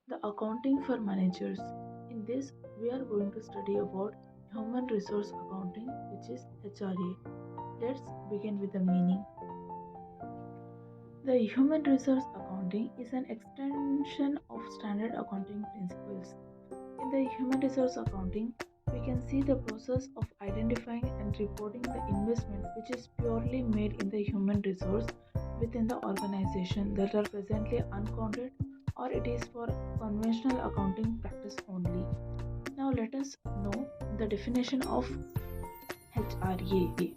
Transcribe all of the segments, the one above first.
The accounting for managers. In this, we are going to study about human resource accounting, which is HRA. Let's begin with the meaning. The human resource accounting is an extension of standard accounting principles. In the human resource accounting, we can see the process of identifying and reporting the investment which is purely made in the human resource within the organization that are presently uncounted, or it is for conventional accounting practice only. Now let us know the definition of HRA.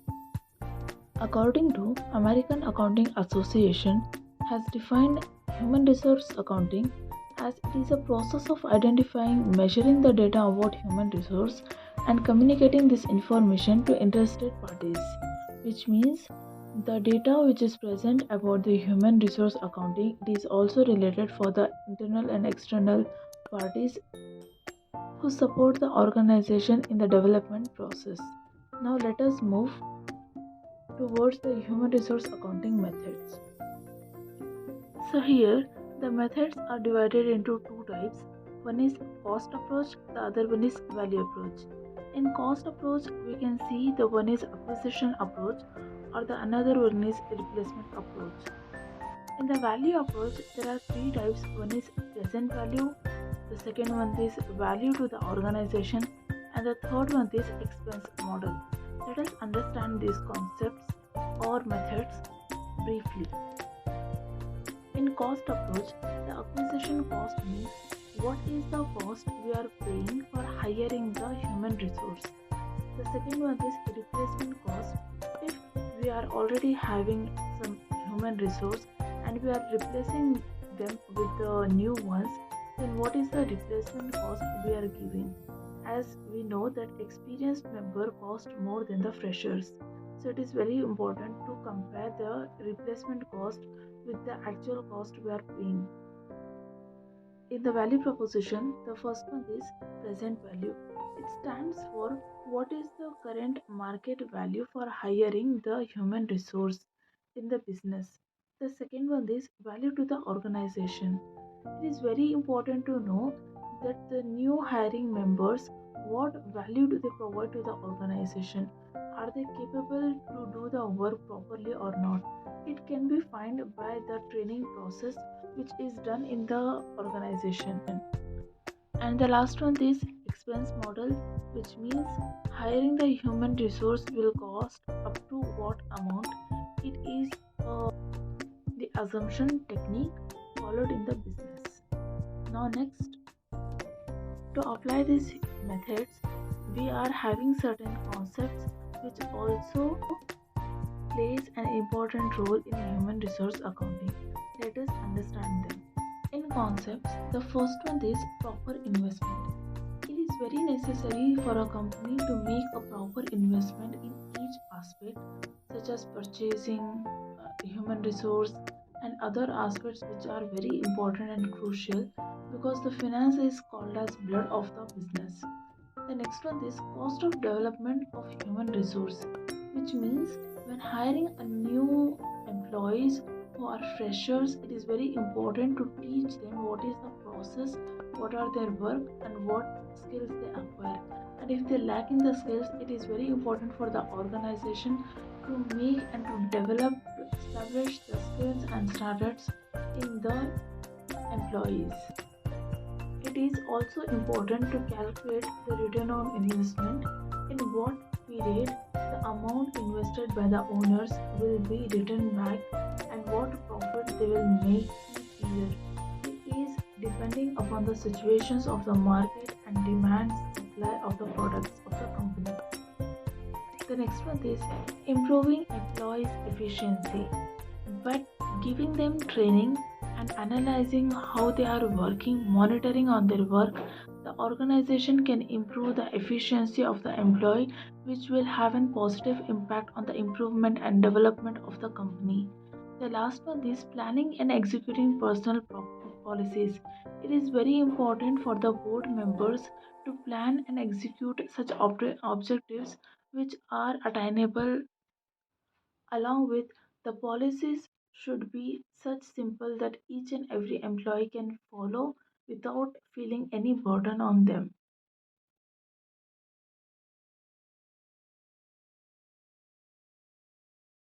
According to American Accounting Association has defined human resource accounting as it is a process of identifying, measuring the data about human resource and communicating this information to interested parties, which means the data which is present about the human resource accounting it is also related for the internal and external parties who support the organization in the development process. Now let us move towards the human resource accounting methods. So here the methods are divided into two types. One is cost approach, the other one is value approach. In cost approach, we can see the one is acquisition approach or the another one is replacement approach. In the value approach, there are three types. One is present value, the second one is value to the organization, and the third one is expense model. Let us understand these concepts or methods briefly. In cost approach, the acquisition cost means what is the cost we are paying for hiring the human resource. The second one is replacement cost. If we are already having some human resource and we are replacing them with the new ones, then what is the replacement cost we are giving? As we know that experienced member cost more than the freshers. So it is very important to compare the replacement cost with the actual cost we are paying. In the value proposition, the first one is present value. It stands for what is the current market value for hiring the human resource in the business. The second one is value to the organization. It is very important to know that the new hiring members what value do they provide to the organization? Are they capable to do the work properly or not? It can be found by the training process which is done in the organization. And the last one is expense model, which means hiring the human resource will cost up to what amount. It is the assumption technique followed in the business. Now next, to apply these methods, we are having certain concepts which also plays an important role in human resource accounting. Let us understand them. In concepts, the first one is proper investment. It is very necessary for a company to make a proper investment in each aspect, such as purchasing, human resource, and other aspects which are very important and crucial because the finance is called as blood of the business. The next one is cost of development of human resource, which means when hiring a new employees who are freshers, it is very important to teach them what is the process, what are their work, and what skills they acquire. And if they lack in the skills, it is very important for the organization to make and to develop, to establish the skills and standards in the employees. It is also important to calculate the return on investment, in what period the amount invested by the owners will be returned back and what profit they will make each year. It is depending upon the situations of the market and demand supply of the products of the company. The next one is improving employees' efficiency. But giving them training and analyzing how they are working, monitoring on their work, the organization can improve the efficiency of the employee, which will have a positive impact on the improvement and development of the company. The last one is planning and executing personal policies. It is very important for the board members to plan and execute such objectives which are attainable, along with the policies should be such simple that each and every employee can follow, without feeling any burden on them.